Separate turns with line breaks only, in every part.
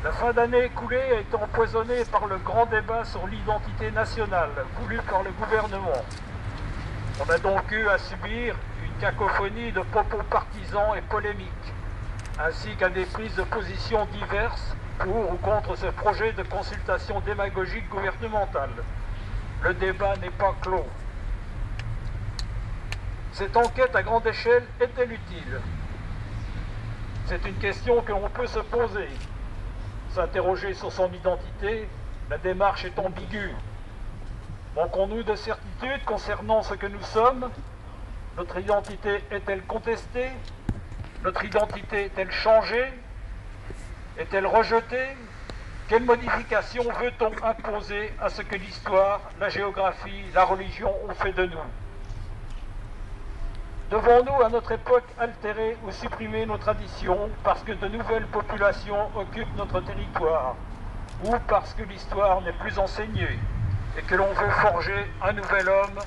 La fin d'année écoulée a été empoisonnée par le grand débat sur l'identité nationale, voulu par le gouvernement. On a donc eu à subir une cacophonie de propos partisans et polémiques, ainsi qu'à des prises de position diverses pour ou contre ce projet de consultation démagogique gouvernementale. Le débat n'est pas clos. Cette enquête à grande échelle est-elle utile? C'est une question que l'on peut se poser. S'interroger sur son identité, la démarche est ambiguë. Manquons-nous de certitude concernant ce que nous sommes? Notre identité est-elle contestée? Notre identité est-elle changée? Est-elle rejetée? Quelle modification veut-on imposer à ce que l'histoire, la géographie, la religion ont fait de nous? Devons-nous, à notre époque, altérer ou supprimer nos traditions parce que de nouvelles populations occupent notre territoire, ou parce que l'histoire n'est plus enseignée et que l'on veut forger un nouvel homme,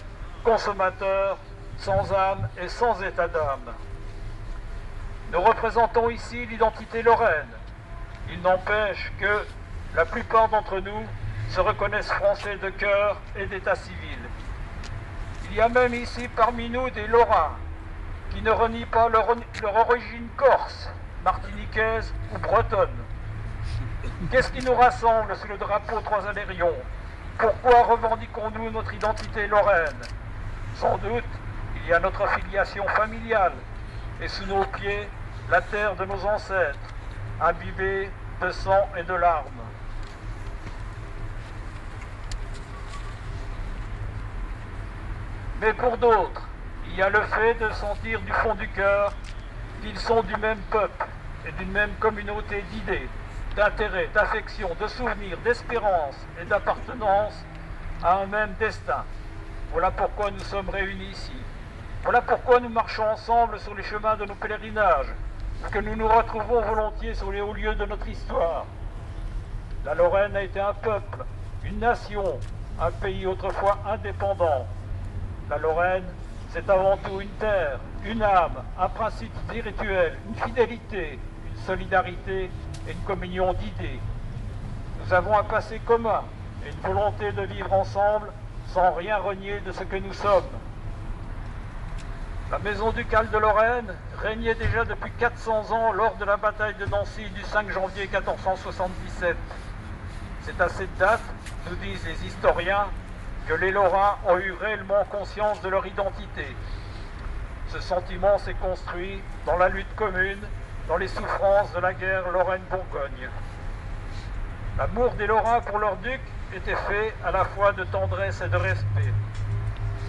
consommateur, sans âme et sans état d'âme? Nous représentons ici l'identité lorraine. Il n'empêche que la plupart d'entre nous se reconnaissent français de cœur et d'état civil. Il y a même ici parmi nous des Lorrains qui ne renient pas leur origine corse, martiniquaise ou bretonne. Qu'est-ce qui nous rassemble sous le drapeau Trois-Alérions? Pourquoi revendiquons-nous notre identité lorraine? Sans doute, il y a notre affiliation familiale et sous nos pieds, la terre de nos ancêtres, imbibée de sang et de larmes. Mais pour d'autres, il y a le fait de sentir du fond du cœur qu'ils sont du même peuple et d'une même communauté d'idées, d'intérêts, d'affections, de souvenirs, d'espérance et d'appartenance à un même destin. Voilà pourquoi nous sommes réunis ici. Voilà pourquoi nous marchons ensemble sur les chemins de nos pèlerinages, que nous nous retrouvons volontiers sur les hauts lieux de notre histoire. La Lorraine a été un peuple, une nation, un pays autrefois indépendant. La Lorraine, c'est avant tout une terre, une âme, un principe spirituel, une fidélité, une solidarité et une communion d'idées. Nous avons un passé commun et une volonté de vivre ensemble sans rien renier de ce que nous sommes. La maison ducale de Lorraine régnait déjà depuis 400 ans lors de la bataille de Nancy du 5 janvier 1477. C'est à cette date, nous disent les historiens, que les Lorrains ont eu réellement conscience de leur identité. Ce sentiment s'est construit dans la lutte commune, dans les souffrances de la guerre Lorraine-Bourgogne. L'amour des Lorrains pour leur duc était fait à la fois de tendresse et de respect.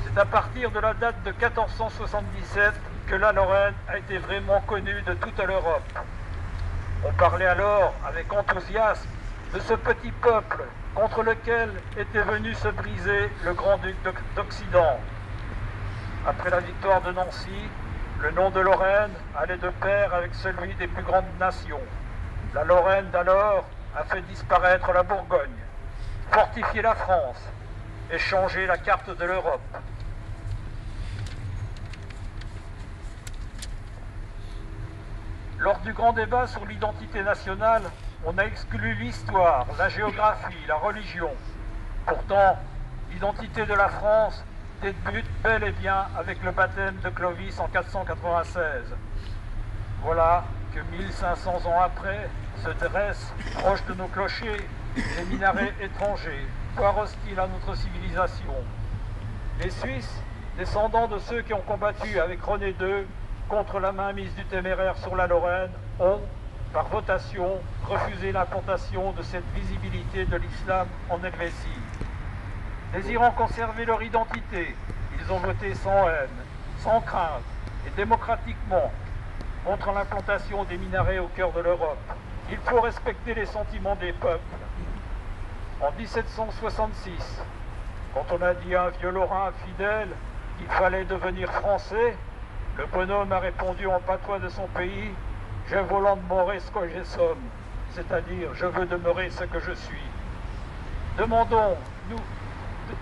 C'est à partir de la date de 1477 que la Lorraine a été vraiment connue de toute l'Europe. On parlait alors avec enthousiasme de ce petit peuple contre lequel était venu se briser le grand-duc d'Occident. Après la victoire de Nancy, le nom de Lorraine allait de pair avec celui des plus grandes nations. La Lorraine d'alors a fait disparaître la Bourgogne, fortifié la France et changé la carte de l'Europe. Lors du grand débat sur l'identité nationale, on a exclu l'histoire, la géographie, la religion. Pourtant, l'identité de la France débute bel et bien avec le baptême de Clovis en 496. Voilà que 1500 ans après se dressent, proches de nos clochers, des minarets étrangers, voire hostiles à notre civilisation. Les Suisses, descendants de ceux qui ont combattu avec René II contre la mainmise du téméraire sur la Lorraine, ont, par votation, refusé l'implantation de cette visibilité de l'islam en Helvétie. Désirant conserver leur identité, ils ont voté sans haine, sans crainte et démocratiquement contre l'implantation des minarets au cœur de l'Europe. Il faut respecter les sentiments des peuples. En 1766, quand on a dit à un vieux Lorrain fidèle qu'il fallait devenir français, le bonhomme a répondu en patois de son pays: « Je voulons demeurer ce que je somme », c'est-à-dire « Je veux demeurer ce que je suis ».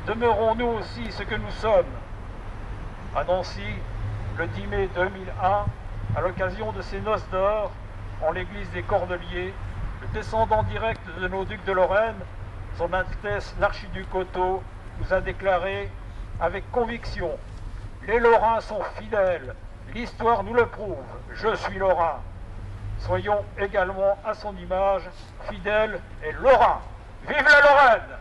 Demeurons-nous aussi ce que nous sommes. À Nancy, le 10 mai 2001, à l'occasion de ces noces d'or, en l'église des Cordeliers, Le descendant direct de nos ducs de Lorraine, son Altesse l'archiduc Otto, nous a déclaré avec conviction: les Lorrains sont fidèles, l'histoire nous le prouve, je suis Lorrain. Soyons également à son image, fidèles et Lorrains. Vive la Lorraine!